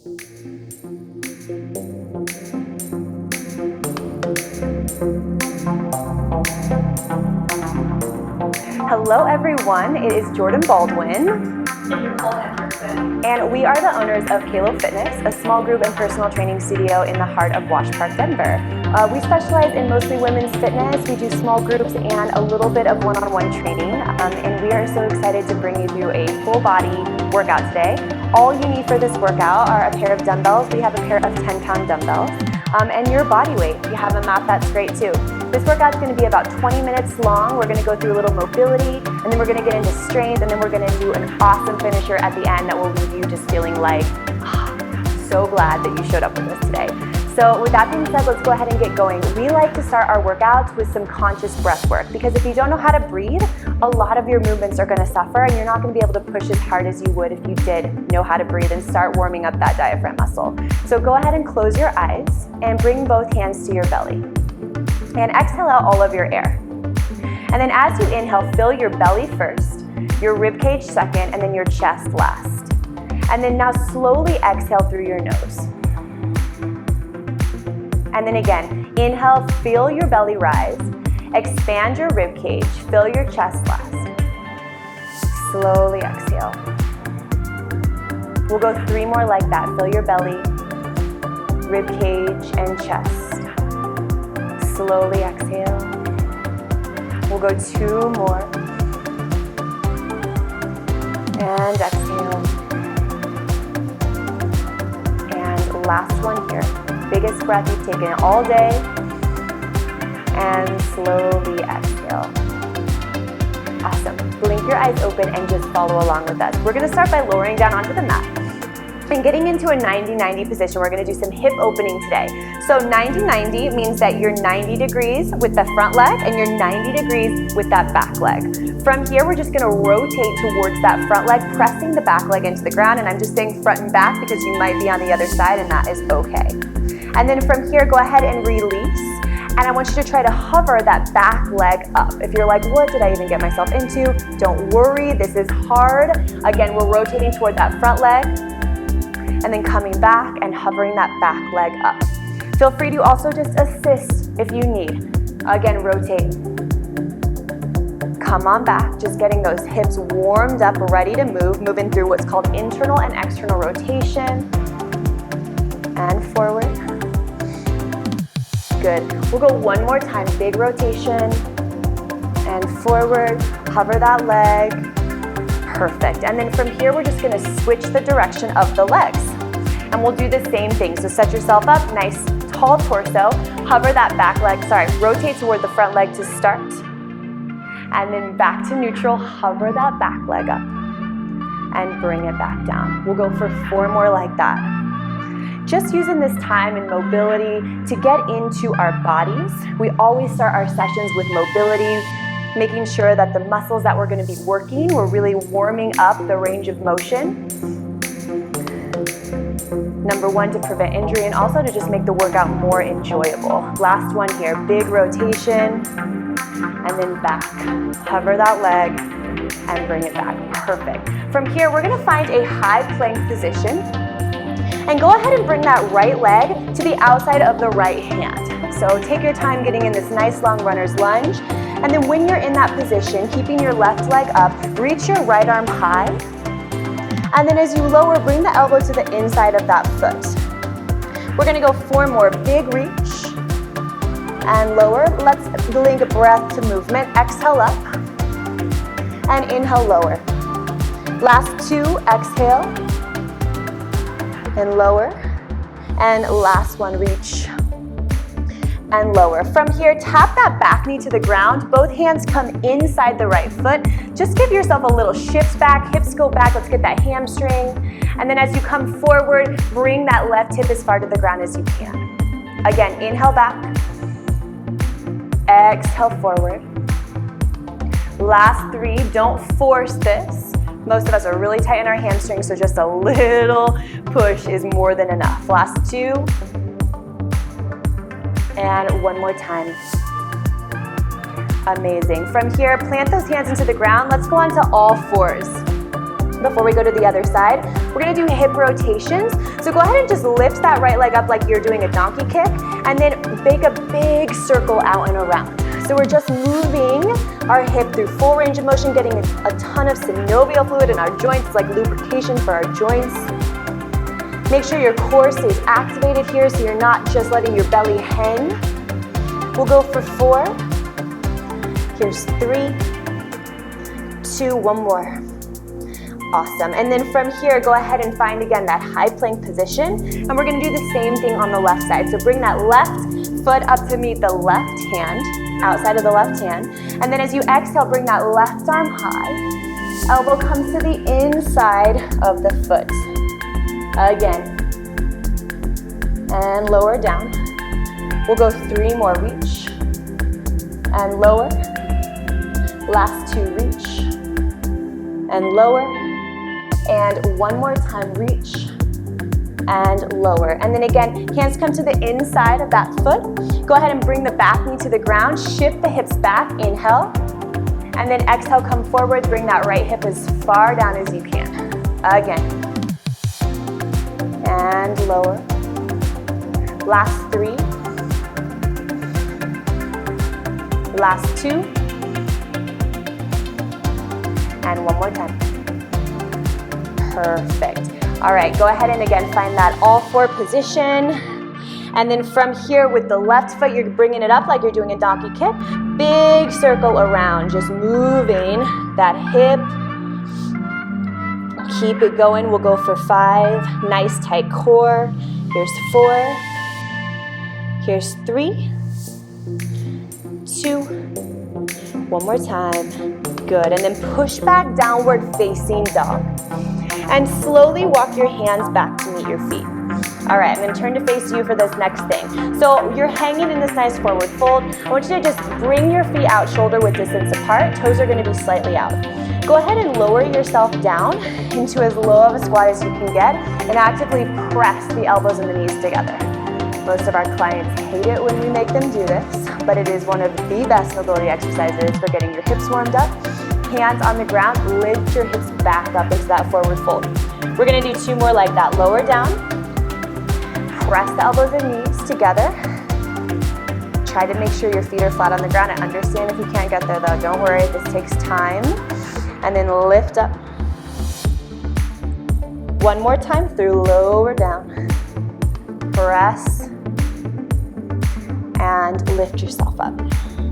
Hello everyone, it is Jourdan Baldwin. And Niccole Hendrickson. And we are the owners of KALO Fitness, a small group and personal training studio in the heart of Wash Park, Denver. We specialize in mostly women's fitness. We do small groups and a little bit of one-on-one training. And we are so excited to bring you through a full body workout today. All you need for this workout are a pair of dumbbells. We have a pair of 10-pound dumbbells. And your body weight. If you have a mat, that's great too. This workout's going to be about 20 minutes long. We're going to go through a little mobility, and then we're going to get into strength, and then we're going to do an awesome finisher at the end that will leave you just feeling like, so glad that you showed up with us today. So with that being said, let's go ahead and get going. We like to start our workouts with some conscious breath work, because if you don't know how to breathe, a lot of your movements are going to suffer, and you're not going to be able to push as hard as you would if you did know how to breathe and start warming up that diaphragm muscle. So go ahead and close your eyes and bring both hands to your belly. And exhale out all of your air. And then as you inhale, fill your belly first, your rib cage second, and then your chest last. And then now slowly exhale through your nose. And then again, inhale, feel your belly rise, expand your rib cage, fill your chest last. Slowly exhale. We'll go 3 more like that. Fill your belly, rib cage, and chest. Slowly exhale. We'll go 2 more. And exhale. And last one here. Biggest breath you've taken all day. And slowly exhale. Awesome. Blink your eyes open and just follow along with us. We're going to start by lowering down onto the mat. And getting into a 90-90 position, we're going to do some hip opening today. So 90-90 means that you're 90 degrees with the front leg and you're 90 degrees with that back leg. From here, we're just going to rotate towards that front leg, pressing the back leg into the ground. And I'm just saying front and back because you might be on the other side, and that is okay. And then from here, go ahead and release. And I want you to try to hover that back leg up. If you're like, what did I even get myself into? Don't worry, this is hard. Again, we're rotating toward that front leg, and then coming back and hovering that back leg up. Feel free to also just assist if you need. Again, rotate. Come on back, just getting those hips warmed up, ready to move, moving through what's called internal and external rotation. And forward. Good. We'll go 1 more time, big rotation. And forward, hover that leg. Perfect. And then from here, we're just going to switch the direction of the legs. And we'll do the same thing. So set yourself up, nice tall torso, hover that back leg, rotate toward the front leg to start. And then back to neutral, hover that back leg up and bring it back down. We'll go for 4 more like that. Just using this time and mobility to get into our bodies. We always start our sessions with mobility, making sure that the muscles that we're going to be working, we're really warming up the range of motion. Number 1, to prevent injury, and also to just make the workout more enjoyable. Last one here, big rotation, and then back. Hover that leg and bring it back. Perfect. From here, we're going to find a high plank position, and go ahead and bring that right leg to the outside of the right hand. So take your time getting in this nice long runner's lunge. And then when you're in that position, keeping your left leg up, reach your right arm high. And then as you lower, bring the elbow to the inside of that foot. We're going to go 4 more. Big reach and lower. Let's link breath to movement. Exhale up and inhale, lower. Last 2, exhale and lower. And last one, reach and lower. From here, tap that back knee to the ground. Both hands come inside the right foot. Just give yourself a little shift back, hips go back. Let's get that hamstring. And then as you come forward, bring that left hip as far to the ground as you can. Again, inhale back. Exhale forward. Last 3, don't force this. Most of us are really tight in our hamstrings, so just a little push is more than enough. Last 2. And 1 more time. Amazing. From here, plant those hands into the ground. Let's go on to all 4s. before we go to the other side. We're gonna do hip rotations. So go ahead and just lift that right leg up like you're doing a donkey kick, and then make a big circle out and around. So we're just moving our hip through full range of motion, getting a ton of synovial fluid in our joints. It's like lubrication for our joints. Make sure your core stays activated here so you're not just letting your belly hang. We'll go for 4. Here's 3, 2, one more. Awesome. And then from here, go ahead and find again that high plank position. And we're gonna do the same thing on the left side. So bring that left foot up to meet the left hand, outside of the left hand. And then as you exhale, bring that left arm high. Elbow comes to the inside of the foot. Again. And lower down. We'll go 3 more, reach. And lower. Last 2, reach. And lower. And one more time, reach. And lower. And then again, hands come to the inside of that foot. Go ahead and bring the back knee to the ground. Shift the hips back, inhale. And then exhale, come forward. Bring that right hip as far down as you can. Again. And lower. Last 3. Last 2. And one more time. Perfect. All right, go ahead and again find that all 4 position. And then from here with the left foot, you're bringing it up like you're doing a donkey kick. Big circle around, just moving that hip. Keep it going. We'll go for 5. Nice tight core. Here's 4. Here's 3. 2. One more time. Good. And then push back, downward facing dog. And slowly walk your hands back to meet your feet. All right, I'm gonna turn to face you for this next thing. So you're hanging in this nice forward fold. I want you to just bring your feet out shoulder width distance apart. Toes are gonna be slightly out. Go ahead and lower yourself down into as low of a squat as you can get and actively press the elbows and the knees together. Most of our clients hate it when we make them do this, but it is one of the best mobility exercises for getting your hips warmed up. Hands on the ground, lift your hips back up into that forward fold. We're gonna do 2 more like that. Lower down, press the elbows and knees together. Try to make sure your feet are flat on the ground. I understand if you can't get there though, don't worry, this takes time. And then lift up. One more time through, lower down. Press. And lift yourself up.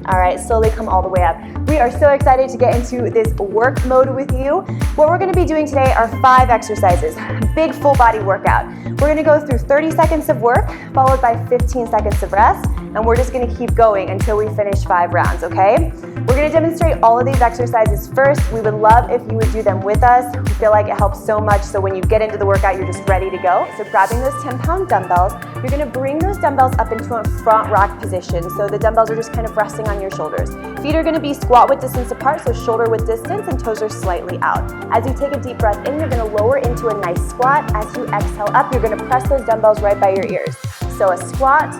All right, slowly come all the way up. We are so excited to get into this work mode with you. What we're gonna be doing today are 5 exercises, big full body workout. We're gonna go through 30 seconds of work, followed by 15 seconds of rest, and we're just gonna keep going until we finish 5 rounds, okay? We're gonna demonstrate all of these exercises first. We would love if you would do them with us. We feel like it helps so much, so when you get into the workout, you're just ready to go. So grabbing those 10-pound dumbbells, you're gonna bring those dumbbells up into a front rock position. So the dumbbells are just kind of resting on your shoulders. Feet are gonna be squat width distance apart, so shoulder width distance, and toes are slightly out. As you take a deep breath in, you're gonna lower into a nice squat. As you exhale up, you're gonna press those dumbbells right by your ears. So a squat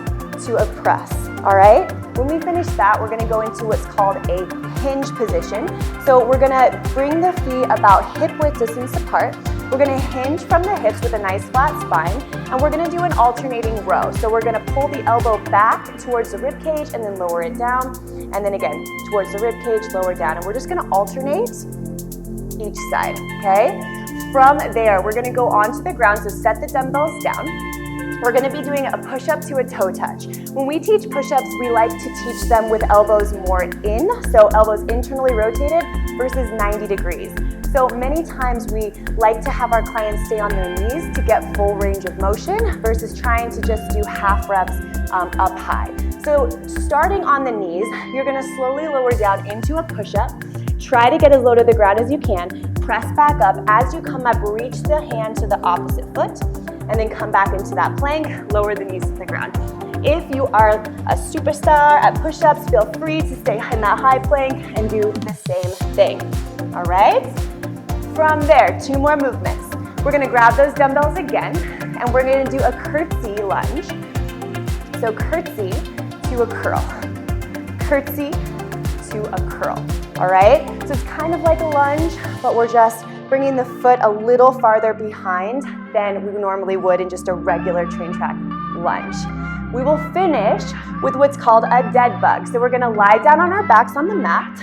to a press, all right? When we finish that, we're gonna go into what's called a hinge position. So we're gonna bring the feet about hip width distance apart. We're gonna hinge from the hips with a nice flat spine, and we're gonna do an alternating row. So we're gonna pull the elbow back towards the rib cage and then lower it down, and then again, towards the rib cage, lower down, and we're just gonna alternate each side, okay? From there, we're gonna go onto the ground, so set the dumbbells down. We're gonna be doing a push-up to a toe touch. When we teach push-ups, we like to teach them with elbows more in, so elbows internally rotated versus 90 degrees. So many times we like to have our clients stay on their knees to get full range of motion versus trying to just do half reps up high. So starting on the knees, you're gonna slowly lower down into a push-up. Try to get as low to the ground as you can. Press back up. As you come up, reach the hand to the opposite foot, and then come back into that plank, lower the knees to the ground. If you are a superstar at push-ups, feel free to stay in that high plank and do the same thing, all right? From there, 2 more movements. We're gonna grab those dumbbells again, and we're gonna do a curtsy lunge. So curtsy to a curl. Curtsy to a curl, all right? So it's kind of like a lunge, but we're just bringing the foot a little farther behind than we normally would in just a regular train track lunge. We will finish with what's called a dead bug. So we're gonna lie down on our backs on the mat.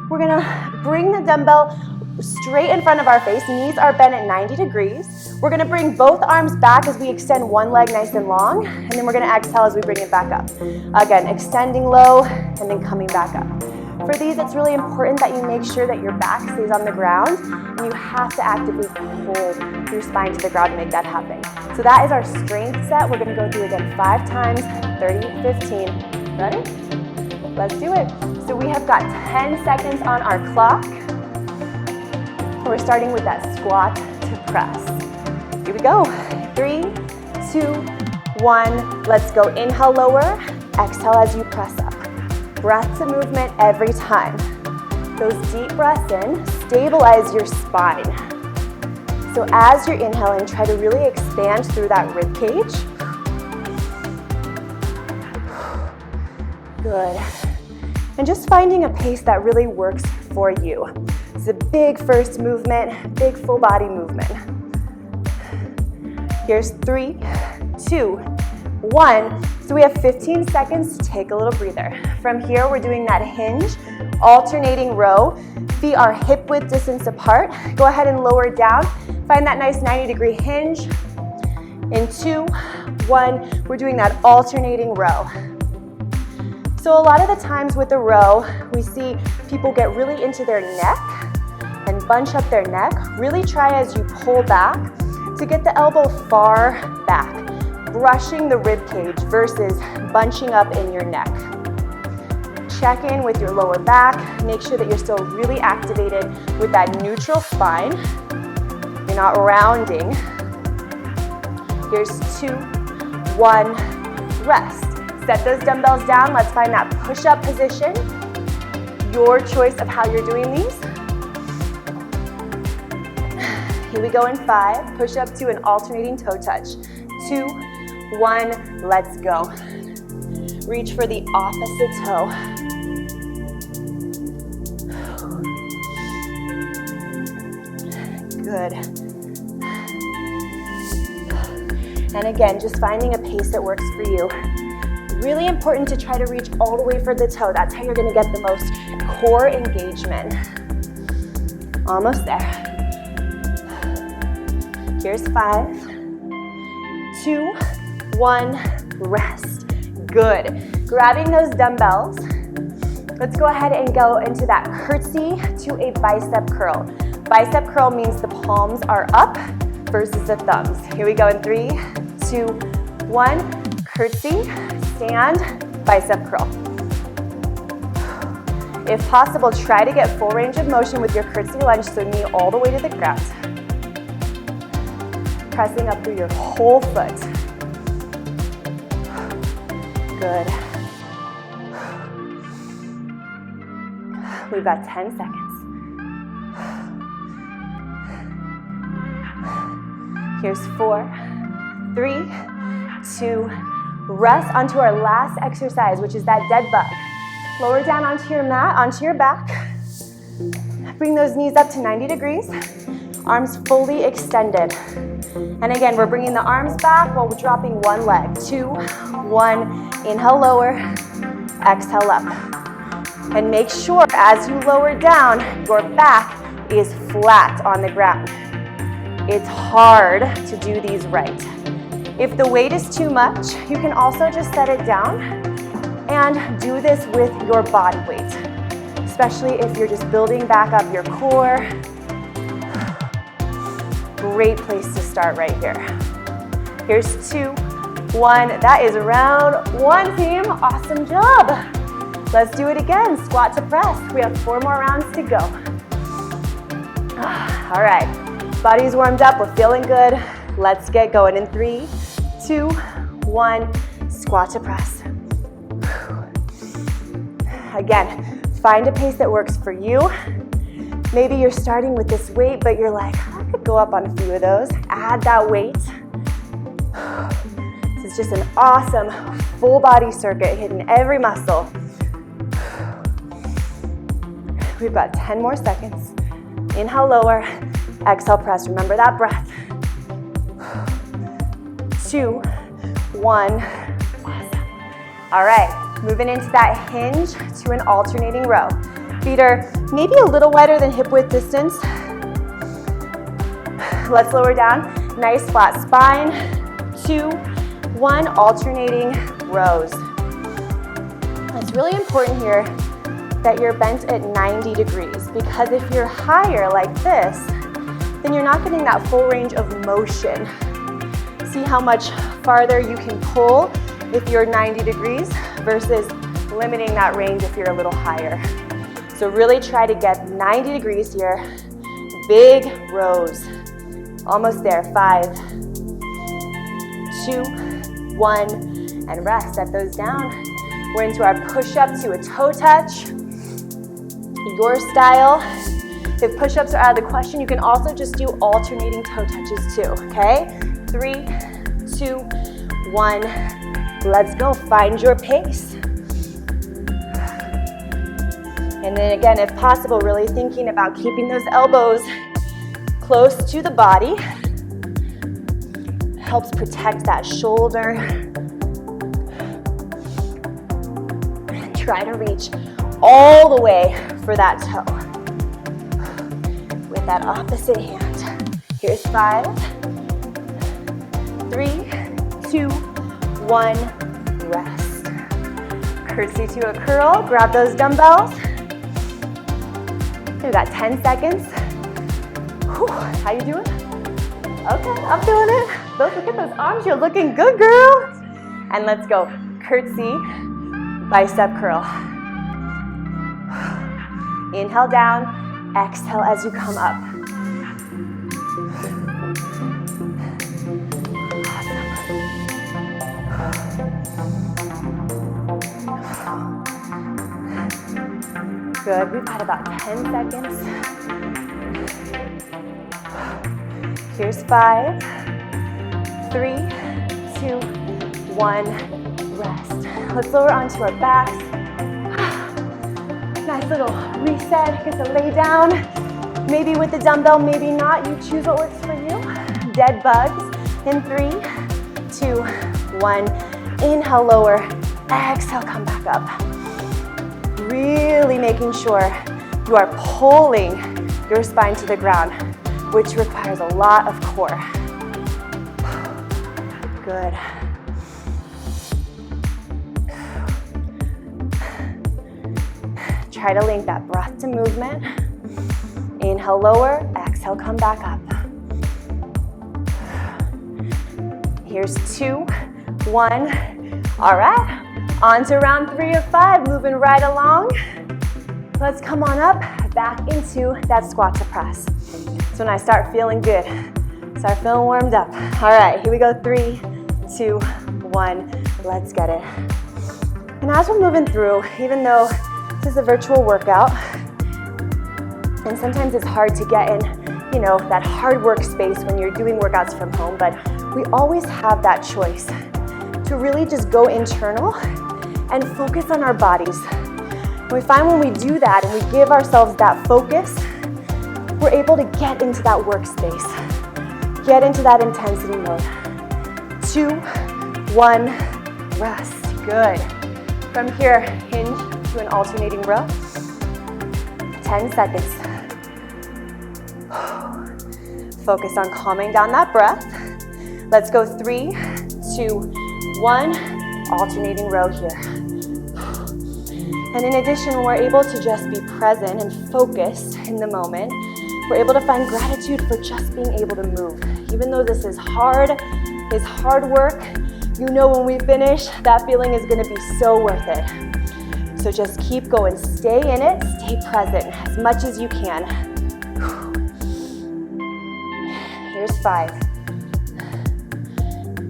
We're gonna bring the dumbbell straight in front of our face. Knees are bent at 90 degrees. We're gonna bring both arms back as we extend one leg nice and long, and then we're gonna exhale as we bring it back up. Again, extending low and then coming back up. For these, it's really important that you make sure that your back stays on the ground, and you have to actively pull your spine to the ground to make that happen. So that is our strength set. We're gonna go through again 5 times, 30, 15. Ready? Let's do it. So we have got 10 seconds on our clock. We're starting with that squat to press. Here we go. 3, 2, 1. Let's go. Inhale, lower. Exhale as you press up. Breath to movement every time. Those deep breaths in, stabilize your spine. So as you're inhaling, try to really expand through that rib cage. Good. And just finding a pace that really works for you. It's a big first movement, big full body movement. Here's 3, 2, 1. So we have 15 seconds to take a little breather. From here, we're doing that hinge, alternating row. Feet are hip width distance apart. Go ahead and lower down. Find that nice 90-degree hinge. In 2, 1, we're doing that alternating row. So a lot of the times with the row, we see people get really into their neck and bunch up their neck. Really try as you pull back to get the elbow far back, brushing the rib cage versus bunching up in your neck. Check in with your lower back. Make sure that you're still really activated with that neutral spine. You're not rounding. Here's 2, 1, rest. Set those dumbbells down. Let's find that push-up position. Your choice of how you're doing these. Here we go in 5. Push up to an alternating toe touch. 2, 1, let's go. Reach for the opposite toe. Good. And again, just finding a pace that works for you. Really important to try to reach all the way for the toe. That's how you're gonna get the most core engagement. Almost there. Here's 5, 2, 1, rest. Good. Grabbing those dumbbells. Let's go ahead and go into that curtsy to a bicep curl. Bicep curl means the palms are up versus the thumbs. Here we go in 3, 2, 1. Curtsy, stand, bicep curl. If possible, try to get full range of motion with your curtsy lunge, so knee all the way to the ground. Pressing up through your whole foot. Good. We've got 10 seconds. Here's 4, 3, 2, rest onto our last exercise, which is that dead bug. Lower down onto your mat, onto your back. Bring those knees up to 90 degrees. Arms fully extended. And again, we're bringing the arms back while we're dropping one leg. 2, 1, inhale, lower, exhale up. And make sure as you lower down, your back is flat on the ground. It's hard to do these right. If the weight is too much, you can also just set it down and do this with your body weight, especially if you're just building back up your core. Great place to start right here. Here's 2, 1. That is round 1, team. Awesome job. Let's do it again. Squat to press. We have 4 more rounds to go. All right. Body's warmed up. We're feeling good. Let's get going in 3, 2, 1. Squat to press. Again, find a pace that works for you. Maybe you're starting with this weight, but you're like, I could go up on a few of those. Add that weight. This is just an awesome full body circuit, hitting every muscle. We've got 10 more seconds. Inhale, lower. Exhale, press. Remember that breath. 2, 1. Awesome. All right, moving into that hinge to an alternating row. Feet are maybe a little wider than hip width distance. Let's lower down. Nice flat spine. 2, 1, alternating rows. It's really important here that you're bent at 90 degrees, because if you're higher like this, then you're not getting that full range of motion. See how much farther you can pull if you're 90 degrees versus limiting that range if you're a little higher. So really try to get 90 degrees here. Big rows. Almost there. 5, 2, 1, and rest. Set those down. We're into our push-up to a toe touch. Your style. If push-ups are out of the question, you can also just do alternating toe touches too, okay? 3, 2, 1. Let's go. Find your pace. And then again, if possible, really thinking about keeping those elbows close to the body. Helps protect that shoulder. And try to reach all the way for that toe. With that opposite hand. Here's 5, 3, 2, 1, rest. Curtsy to a curl, grab those dumbbells. We've got 10 seconds. Whew, how you doing? Okay, I'm feeling it. Look at those arms, you're looking good, girl. And let's go, curtsy, bicep curl. Inhale down, exhale as you come up. Good, we've got about 10 seconds. Here's 5, 3, 2, 1, rest. Let's lower onto our backs. Nice little reset, get to lay down. Maybe with the dumbbell, maybe not. You choose what works for you. Dead bugs in 3, 2, 1. Inhale, lower. Exhale, come back up. Really making sure you are pulling your spine to the ground, which requires a lot of core. Good. Try to link that breath to movement. Inhale, lower. Exhale, come back up. Here's 2, 1. All right. On to round 3 of 5, moving right along. Let's come on up, back into that squat to press. So when I start feeling good, start feeling warmed up. All right, here we go, 3, 2, 1, let's get it. And as we're moving through, even though this is a virtual workout, and sometimes it's hard to get in, that hard work space when you're doing workouts from home, but we always have that choice to really just go internal and focus on our bodies. We find when we do that and we give ourselves that focus, we're able to get into that workspace, get into that intensity mode. 2, 1, rest. Good. From here, hinge to an alternating row. 10 seconds. Focus on calming down that breath. Let's go 3, 2, 1. Alternating row here. And in addition, when we're able to just be present and focused in the moment, we're able to find gratitude for just being able to move. Even though this is hard work, when we finish, that feeling is gonna be so worth it. So just keep going, stay in it, stay present as much as you can. Here's 5.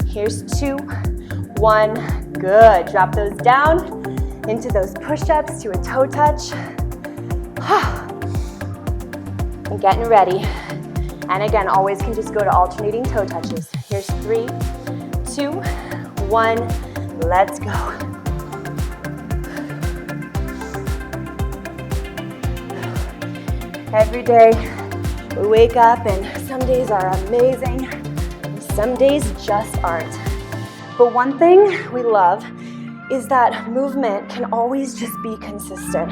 Here's 2, 1. Good. Drop those down into those push-ups to a toe touch. And getting ready. And again, always can just go to alternating toe touches. Here's 3, 2, 1. Let's go. Every day, We wake up and some days are amazing, and some days just aren't. But one thing we love is that movement can always just be consistent.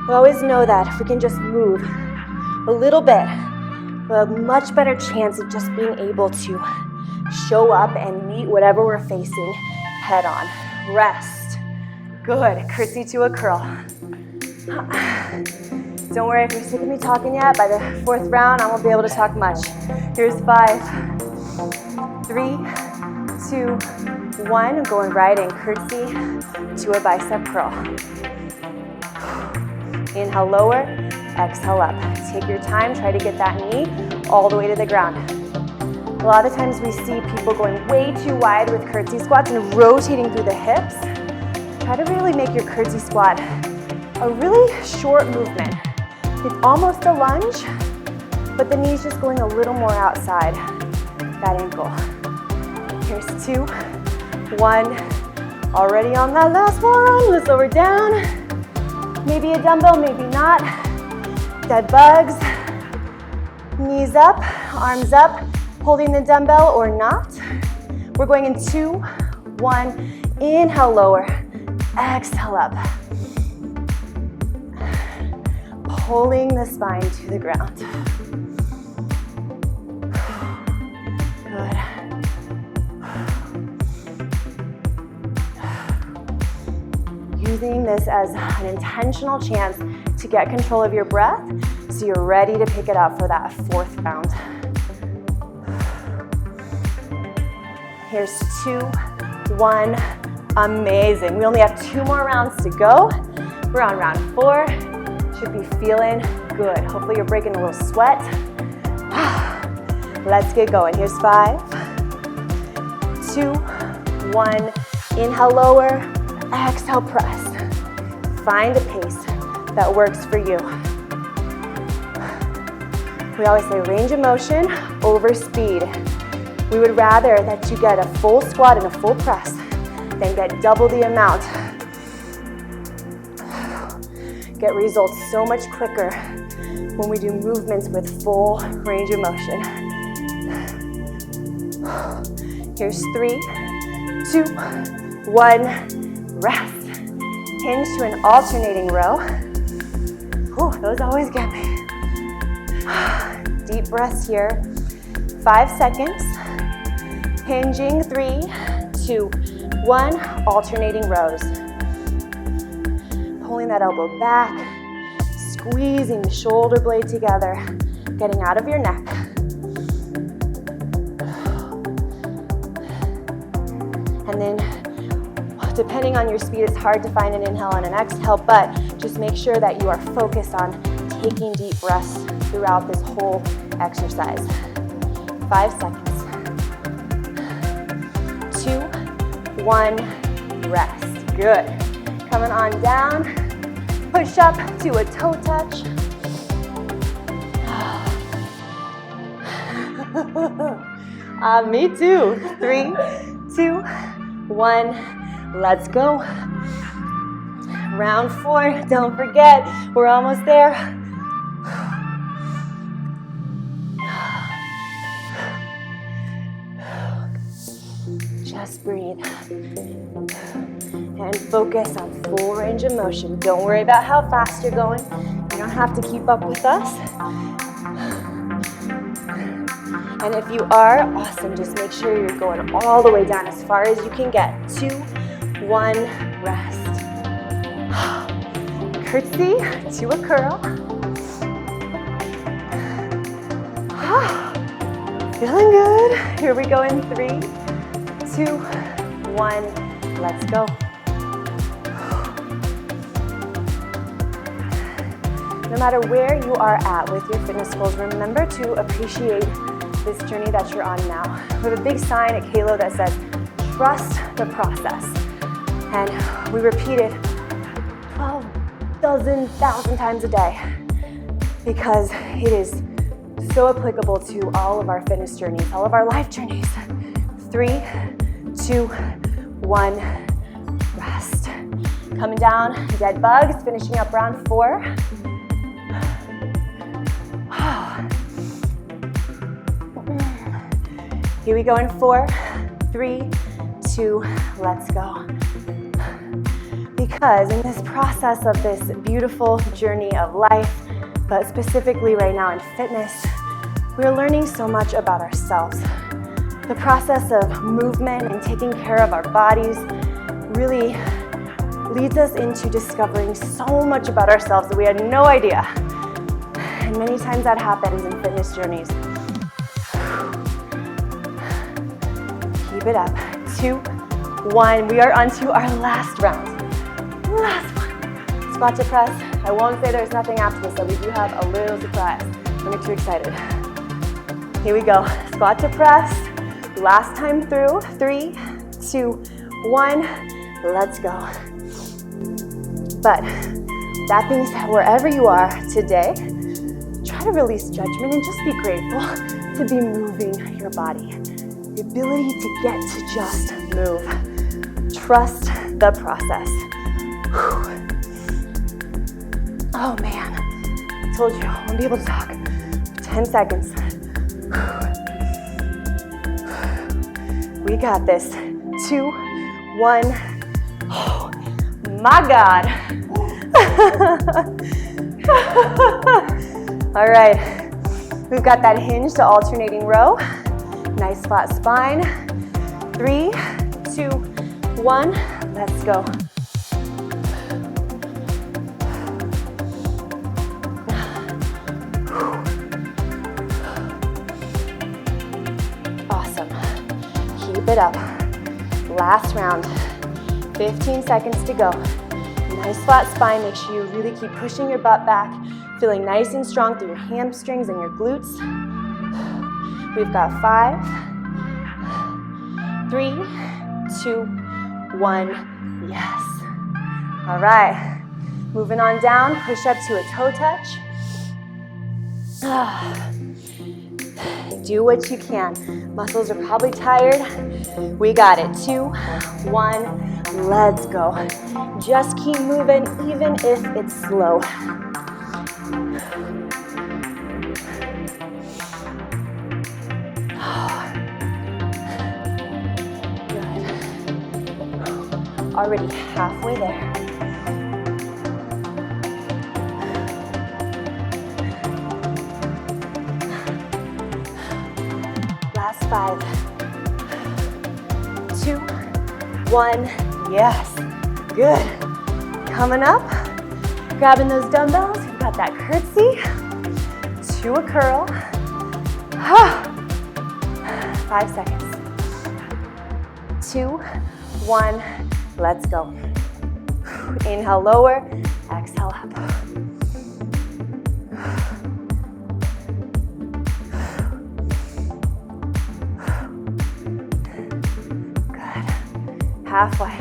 We always know that if we can just move a little bit, we have a much better chance of just being able to show up and meet whatever we're facing head on. Rest. Good. Curtsy to a curl. Don't worry if you're sick of me talking yet. By the 4th round, I won't be able to talk much. Here's 5, 3, 2, 1. Going right in. Curtsy to a bicep curl. Inhale, lower. Exhale, up. Take your time. Try to get that knee all the way to the ground. A lot of times we see people going way too wide with curtsy squats and rotating through the hips. Try to really make your curtsy squat a really short movement. It's almost a lunge, but the knee's just going a little more outside that ankle. Here's 2, 1. Already on that last one. Let's lower down. Maybe a dumbbell, maybe not. Dead bugs. Knees up, arms up. Holding the dumbbell or not. We're going in 2, 1. Inhale, lower. Exhale, up. Pulling the spine to the ground. Good. Using this as an intentional chance to get control of your breath so you're ready to pick it up for that 4th round. Here's 2, 1. Amazing. We only have 2 more rounds to go. We're on round 4. Should be feeling good. Hopefully you're breaking a little sweat. Let's get going. Here's 5, 2, 1. Inhale, lower. Exhale, press. Find a pace that works for you. We always say range of motion over speed. We would rather that you get a full squat and a full press than get double the amount. Get results so much quicker when we do movements with full range of motion. Here's 3, 2, 1, rest. Hinge to an alternating row. Whew, those always get me. Deep breaths here. 5 seconds. Hinging, 3, 2, 1, alternating rows. Pulling that elbow back, squeezing the shoulder blade together, getting out of your neck. And then, depending on your speed, it's hard to find an inhale and an exhale, but just make sure that you are focused on taking deep breaths throughout this whole exercise. 5 seconds. 2, 1, rest. Good. Coming on down. Push up to a toe touch. Me too. 3, 2, 1. Let's go. Round 4. Don't forget, we're almost there. Just breathe. And focus on full range of motion. Don't worry about how fast you're going. You don't have to keep up with us. And if you are, awesome. Just make sure you're going all the way down as far as you can get. 2, 1, rest. Curtsy to a curl. Feeling good. Here we go in 3, 2, 1. Let's go. No matter where you are at with your fitness goals, remember to appreciate this journey that you're on now. We have a big sign at KALO that says, trust the process. And we repeat it 12,000 times a day because it is so applicable to all of our fitness journeys, all of our life journeys. 3, 2, 1, rest. Coming down, dead bugs, finishing up round 4. Here we go in 4, 3, 2, let's go. Because in this process of this beautiful journey of life, but specifically right now in fitness, we're learning so much about ourselves. The process of movement and taking care of our bodies really leads us into discovering so much about ourselves that we had no idea. And many times that happens in fitness journeys. Keep it up. 2, 1. We are on to our last round. Last one. Squat to press. I won't say there's nothing after this, so we do have a little surprise. Don't get too excited. Here we go. Squat to press. Last time through. 3, 2, 1. Let's go. But that being said, wherever you are today, try to release judgment and just be grateful to be moving your body. The ability to get to just move. Trust the process. Whew. Oh man, I told you I won't be able to talk for 10 seconds. We got this. 2, 1. Oh my God. All right, we've got that hinge to alternating row. Nice flat spine. 3, 2, 1. Let's go. Awesome. Keep it up. Last round. 15 seconds to go. Nice flat spine. Make sure you really keep pushing your butt back, feeling nice and strong through your hamstrings and your glutes. We've got 5, 3, 2, 1. Yes. All right. Moving on down. Push up to a toe touch. Do what you can. Muscles are probably tired. We got it. 2, 1. Let's go. Just keep moving, even if it's slow. Good. Already halfway there. Last 5, 2, 1. Yes, good. Coming up, grabbing those dumbbells. We've got that curtsy to a curl. 5 seconds. 2, 1, let's go. Inhale, lower, exhale up. Good. Halfway.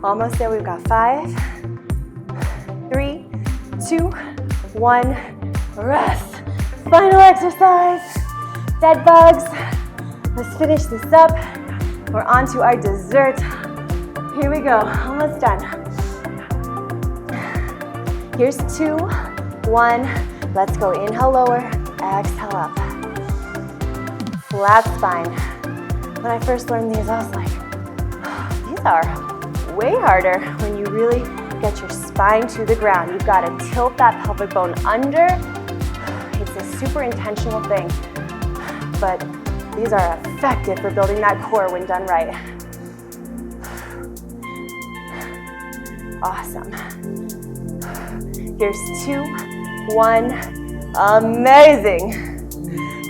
Almost there. We've got 5, 3, 2, 1. Rest. Final exercise. Dead bugs. Let's finish this up. We're on to our dessert. Here we go. Almost done. Here's 2, 1. Let's go. Inhale, lower. Exhale up. Flat spine. When I first learned these, I was like, these are way harder when you really get your spine to the ground. You've got to tilt that pelvic bone under. It's a super intentional thing, but these are effective for building that core when done right. Awesome. Here's 2, 1. Amazing.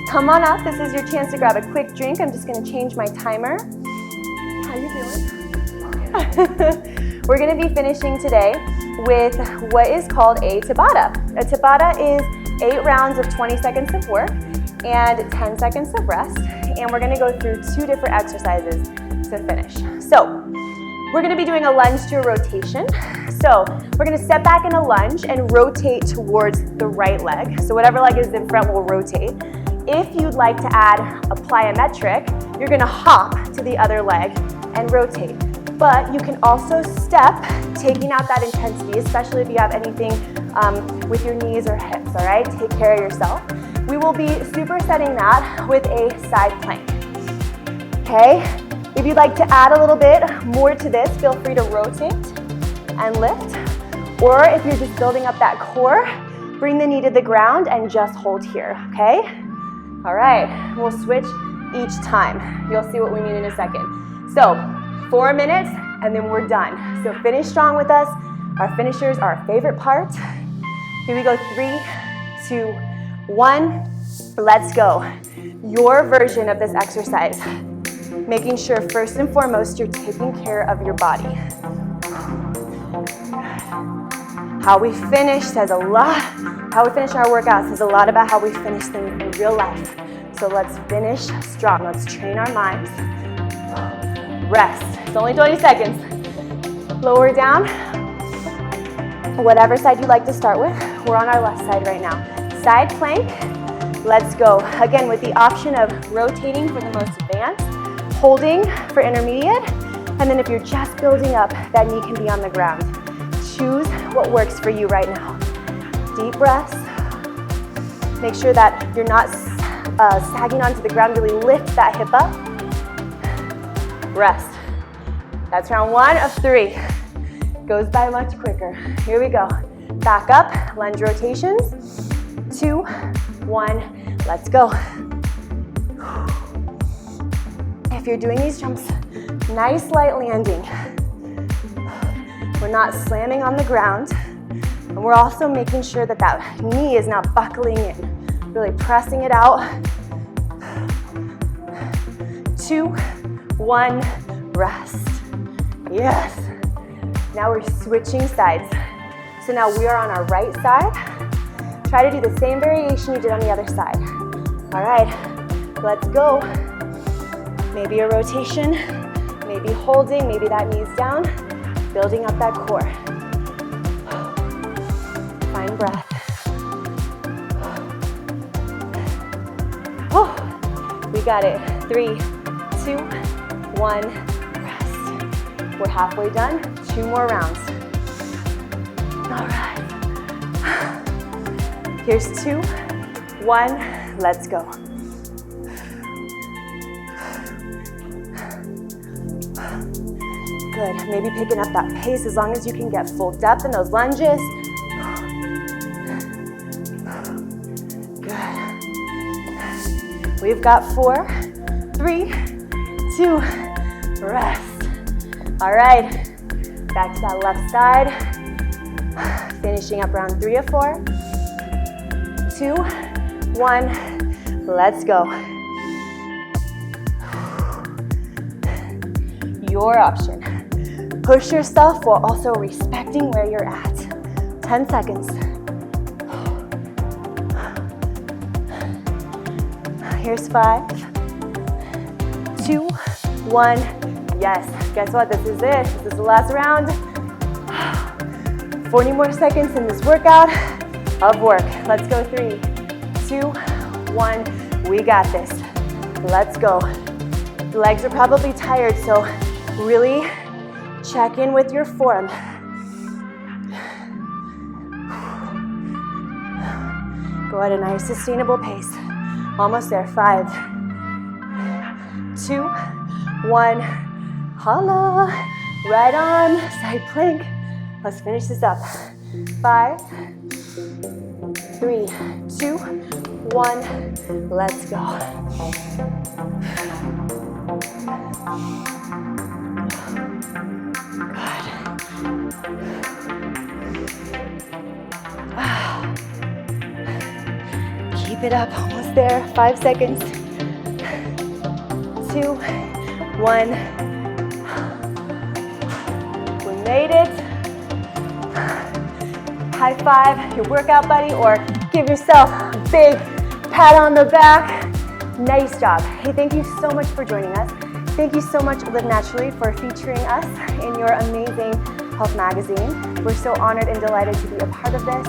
Come on up. This is your chance to grab a quick drink. I'm just going to change my timer. How you feeling? We're going to be finishing today with what is called a Tabata. A Tabata is 8 rounds of 20 seconds of work and 10 seconds of rest. And we're going to go through 2 different exercises to finish. So we're going to be doing a lunge to a rotation. So we're going to step back in a lunge and rotate towards the right leg. So whatever leg is in front will rotate. If you'd like to add a plyometric, you're going to hop to the other leg and rotate. but you can also step, taking out that intensity, especially if you have anything with your knees or hips, all right? Take care of yourself. We will be supersetting that with a side plank, okay? If you'd like to add a little bit more to this, feel free to rotate and lift. Or if you're just building up that core, bring the knee to the ground and just hold here, okay? All right, we'll switch each time. You'll see what we mean in a second. So 4 minutes and then we're done. So finish strong with us. Our finishers are our favorite part. Here we go, 3, 2, 1. Let's go. Your version of this exercise. Making sure first and foremost you're taking care of your body. How we finish says a lot. How we finish our workouts says a lot about how we finish things in real life. So let's finish strong. Let's train our minds. Rest. It's only 20 seconds. Lower down. Whatever side you like to start with. We're on our left side right now. Side plank. Let's go. Again, with the option of rotating for the most advanced, holding for intermediate, and then if you're just building up, that knee can be on the ground. Choose what works for you right now. Deep breaths. Make sure that you're not sagging onto the ground. Really lift that hip up. Rest. That's round 1 of 3. Goes by much quicker. Here we go. Back up, lunge rotations. 2, 1, let's go. If you're doing these jumps, nice light landing. We're not slamming on the ground. And we're also making sure that that knee is not buckling in. Really pressing it out. 2, 1, rest. Yes. Now we're switching sides. So now we are on our right side. Try to do the same variation you did on the other side. All right, let's go. Maybe a rotation, maybe holding, maybe that knee's down, building up that core. Find breath. Oh, we got it. 3, 2, 1, rest. We're halfway done. 2 more rounds. All right. Here's 2, 1, let's go. Good, maybe picking up that pace as long as you can get full depth in those lunges. Good. We've got 4, 3, 2, rest. All right, back to that left side. Finishing up round 3 of 4. 2, 1, let's go. Your option. Push yourself while also respecting where you're at. 10 seconds. Here's 5, 2, 1. Yes, guess what? This is it. This is the last round. 40 more seconds in this workout of work. Let's go. 3, 2, 1. We got this. Let's go. The legs are probably tired, so really check in with your form. Go at a nice sustainable pace. Almost there. 5, 2, 1. Holla. Right arm, side plank. Let's finish this up. 5, 3, 2, 1. Let's go. Keep it up, almost there. 5 seconds. 2, 1. We made it. High five your workout buddy or give yourself a big pat on the back. Nice job. Hey, thank you so much for joining us. Thank you so much, Live Naturally, for featuring us in your amazing health magazine. We're so honored and delighted to be a part of this.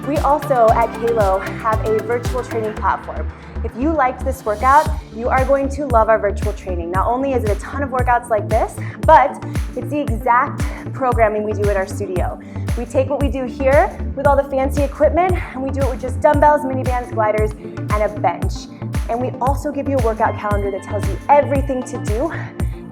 We also at KALO have a virtual training platform. If you liked this workout, you are going to love our virtual training. Not only is it a ton of workouts like this, but it's the exact programming we do at our studio. We take what we do here with all the fancy equipment and we do it with just dumbbells, mini bands, gliders, and a bench. And we also give you a workout calendar that tells you everything to do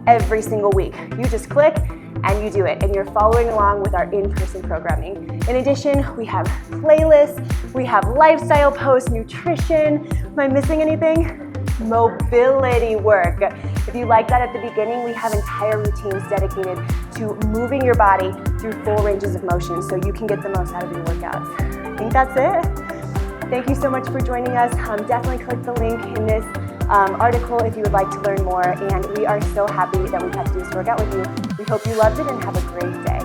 every single week. You just click and you do it, and you're following along with our in-person programming. In addition, we have playlists, we have lifestyle posts, nutrition. Am I missing anything? Mobility work. If you like that at the beginning, we have entire routines dedicated to moving your body through full ranges of motion so you can get the most out of your workouts. I think that's it. Thank you so much for joining us. Definitely click the link in this article if you would like to learn more, and we are so happy that we got to do this workout with you. We hope you loved it and have a great day.